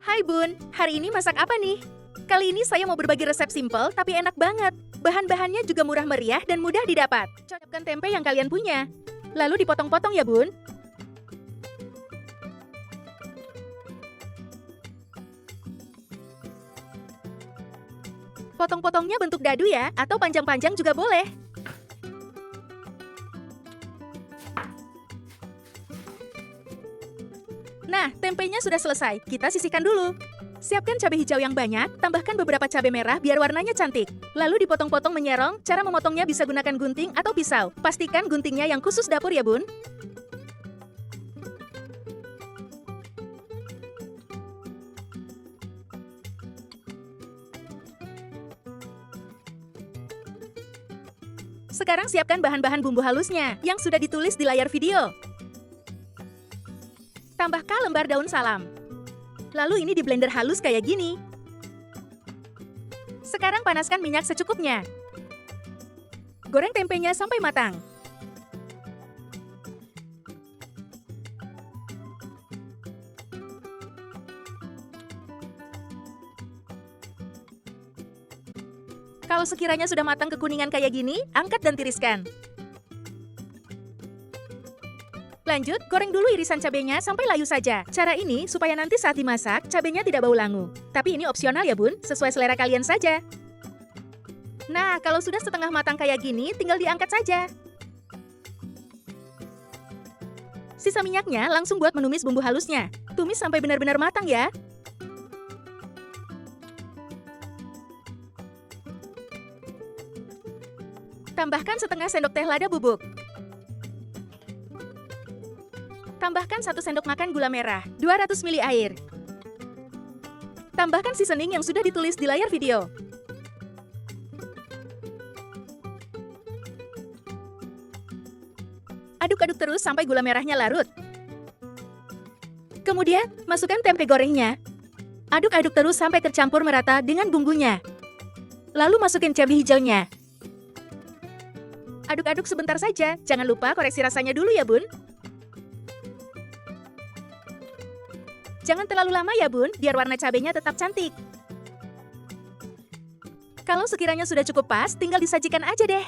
Hai Bun, hari ini masak apa nih? Kali ini saya mau berbagi resep simple tapi enak banget. Bahan-bahannya juga murah meriah dan mudah didapat. Cocokkan tempe yang kalian punya. Lalu dipotong-potong ya Bun. Potong-potongnya bentuk dadu ya, atau panjang-panjang juga boleh. Nah, tempenya sudah selesai. Kita sisihkan dulu. Siapkan cabai hijau yang banyak, tambahkan beberapa cabai merah biar warnanya cantik. Lalu dipotong-potong menyerong, cara memotongnya bisa gunakan gunting atau pisau. Pastikan guntingnya yang khusus dapur ya Bun. Sekarang siapkan bahan-bahan bumbu halusnya yang sudah ditulis di layar video. Tambahkan lembar daun salam. Lalu ini di blender halus kayak gini. Sekarang panaskan minyak secukupnya. Goreng tempenya sampai matang. Kalau sekiranya sudah matang kekuningan kayak gini, angkat dan tiriskan. Lanjut, goreng dulu irisan cabenya sampai layu saja. Cara ini supaya nanti saat dimasak, cabenya tidak bau langu. Tapi ini opsional ya Bun, sesuai selera kalian saja. Nah, kalau sudah setengah matang kayak gini, tinggal diangkat saja. Sisa minyaknya langsung buat menumis bumbu halusnya. Tumis sampai benar-benar matang ya. Tambahkan setengah sendok teh lada bubuk. Tambahkan 1 sendok makan gula merah, 200 ml air. Tambahkan seasoning yang sudah ditulis di layar video. Aduk-aduk terus sampai gula merahnya larut. Kemudian, masukkan tempe gorengnya. Aduk-aduk terus sampai tercampur merata dengan bumbunya. Lalu masukin cabai hijaunya. Aduk-aduk sebentar saja, jangan lupa koreksi rasanya dulu ya Bun. Jangan terlalu lama ya Bun, biar warna cabenya tetap cantik. Kalau sekiranya sudah cukup pas, tinggal disajikan aja deh.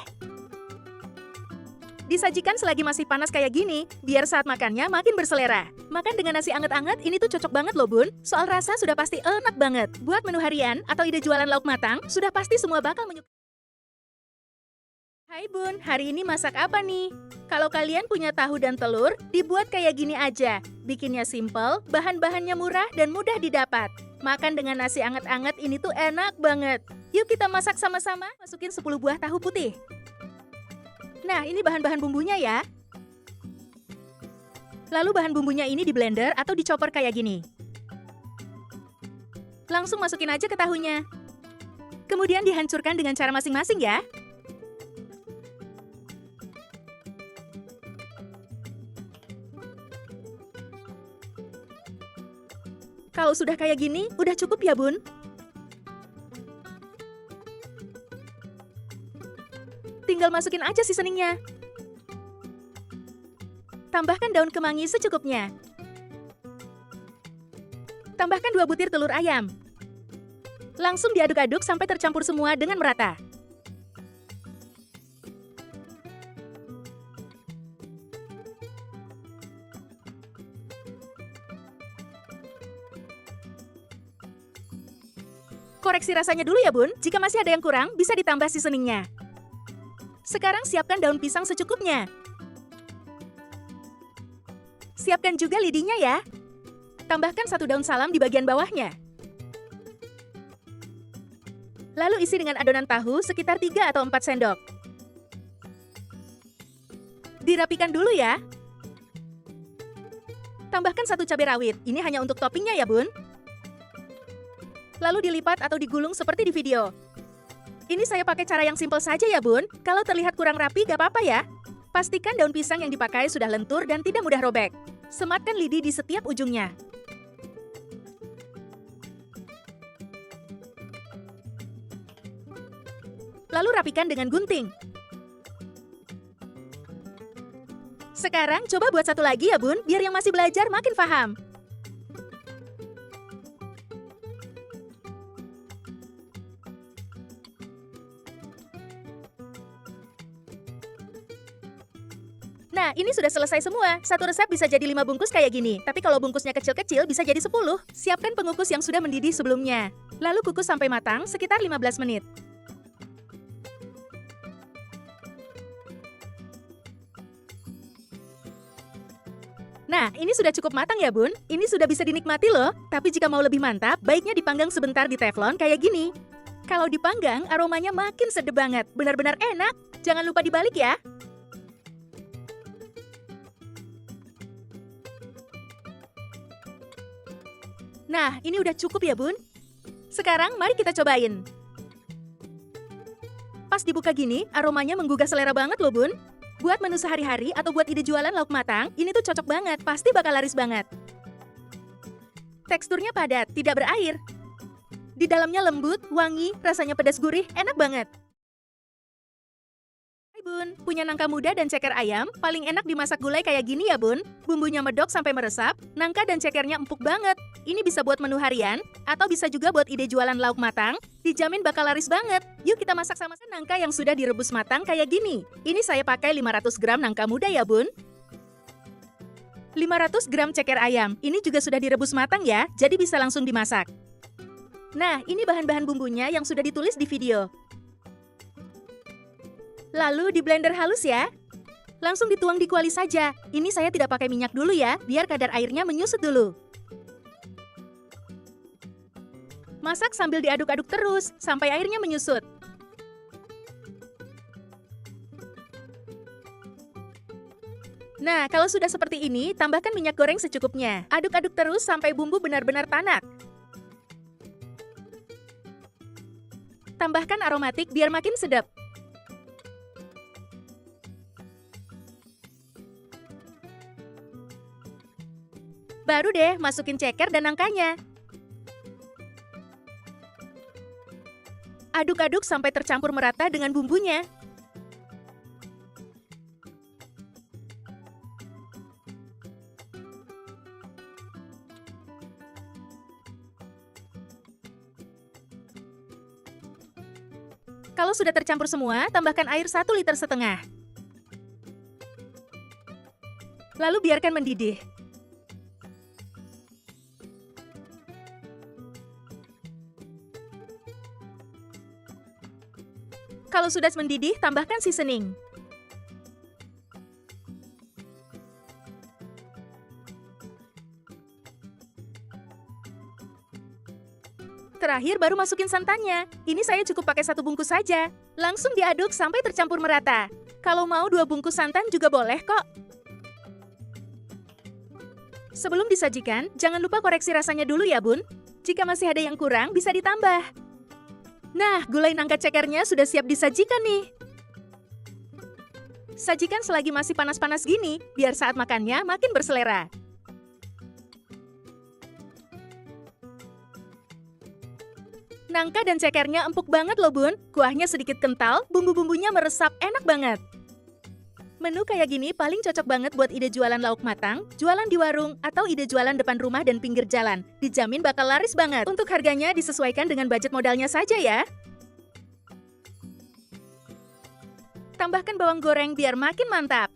Disajikan selagi masih panas kayak gini, biar saat makannya makin berselera. Makan dengan nasi anget-anget ini tuh cocok banget loh Bun. Soal rasa sudah pasti enak banget. Buat menu harian atau ide jualan lauk matang, sudah pasti semua bakal menyukai. Hai Bun, hari ini masak apa nih? Kalau kalian punya tahu dan telur, dibuat kayak gini aja. Bikinnya simple, bahan-bahannya murah dan mudah didapat. Makan dengan nasi anget-anget ini tuh enak banget. Yuk kita masak sama-sama, masukin 10 buah tahu putih. Nah, ini bahan-bahan bumbunya ya. Lalu bahan bumbunya ini di blender atau dicoper kayak gini. Langsung masukin aja ke tahunya. Kemudian dihancurkan dengan cara masing-masing ya. Kalau sudah kayak gini, udah cukup ya Bun. Tinggal masukin aja seasoningnya. Tambahkan daun kemangi secukupnya. Tambahkan 2 butir telur ayam. Langsung diaduk-aduk sampai tercampur semua dengan merata. Koreksi rasanya dulu ya Bun, jika masih ada yang kurang, bisa ditambah seasoningnya. Sekarang siapkan daun pisang secukupnya. Siapkan juga lidinya ya. Tambahkan 1 daun salam di bagian bawahnya. Lalu isi dengan adonan tahu sekitar 3 atau 4 sendok. Dirapikan dulu ya. Tambahkan 1 cabai rawit, ini hanya untuk toppingnya ya Bun. Lalu dilipat atau digulung seperti di video. Ini saya pakai cara yang simpel saja ya Bun. Kalau terlihat kurang rapi gak apa-apa ya. Pastikan daun pisang yang dipakai sudah lentur dan tidak mudah robek. Sematkan lidi di setiap ujungnya. Lalu rapikan dengan gunting. Sekarang coba buat satu lagi ya Bun, biar yang masih belajar makin paham. Nah, ini sudah selesai semua. Satu resep bisa jadi 5 bungkus kayak gini. Tapi kalau bungkusnya kecil-kecil bisa jadi 10. Siapkan pengukus yang sudah mendidih sebelumnya. Lalu kukus sampai matang sekitar 15 menit. Nah, ini sudah cukup matang ya, Bun. Ini sudah bisa dinikmati loh. Tapi jika mau lebih mantap, baiknya dipanggang sebentar di teflon kayak gini. Kalau dipanggang, aromanya makin sedap banget. Benar-benar enak. Jangan lupa dibalik ya. Nah, ini udah cukup ya, Bun. Sekarang mari kita cobain. Pas dibuka gini, aromanya menggugah selera banget loh, Bun. Buat menu sehari-hari atau buat ide jualan lauk matang, ini tuh cocok banget, pasti bakal laris banget. Teksturnya padat, tidak berair. Di dalamnya lembut, wangi, rasanya pedas gurih, enak banget. Hai Bun, punya nangka muda dan ceker ayam, paling enak dimasak gulai kayak gini ya Bun. Bumbunya medok sampai meresap, nangka dan cekernya empuk banget. Ini bisa buat menu harian, atau bisa juga buat ide jualan lauk matang, dijamin bakal laris banget. Yuk kita masak sama-sama nangka yang sudah direbus matang kayak gini. Ini saya pakai 500 gram nangka muda ya Bun. 500 gram ceker ayam, ini juga sudah direbus matang ya, jadi bisa langsung dimasak. Nah, ini bahan-bahan bumbunya yang sudah ditulis di video. Lalu di blender halus ya. Langsung dituang di kuali saja. Ini saya tidak pakai minyak dulu ya, biar kadar airnya menyusut dulu. Masak sambil diaduk-aduk terus, sampai airnya menyusut. Nah, kalau sudah seperti ini, tambahkan minyak goreng secukupnya. Aduk-aduk terus sampai bumbu benar-benar tanak. Tambahkan aromatik biar makin sedap. Baru deh, masukin ceker dan nangkanya. Aduk-aduk sampai tercampur merata dengan bumbunya. Kalau sudah tercampur semua, tambahkan air 1,5 liter. Lalu biarkan mendidih. Kalau sudah mendidih, tambahkan seasoning. Terakhir baru masukin santannya. Ini saya cukup pakai 1 bungkus saja. Langsung diaduk sampai tercampur merata. Kalau mau 2 bungkus santan juga boleh kok. Sebelum disajikan, jangan lupa koreksi rasanya dulu ya Bun. Jika masih ada yang kurang, bisa ditambah. Nah, gulai nangka cekernya sudah siap disajikan nih. Sajikan selagi masih panas-panas gini, biar saat makannya makin berselera. Nangka dan cekernya empuk banget loh Bun. Kuahnya sedikit kental, bumbu-bumbunya meresap, enak banget. Menu kayak gini paling cocok banget buat ide jualan lauk matang, jualan di warung, atau ide jualan depan rumah dan pinggir jalan. Dijamin bakal laris banget. Untuk harganya disesuaikan dengan budget modalnya saja ya. Tambahkan bawang goreng biar makin mantap.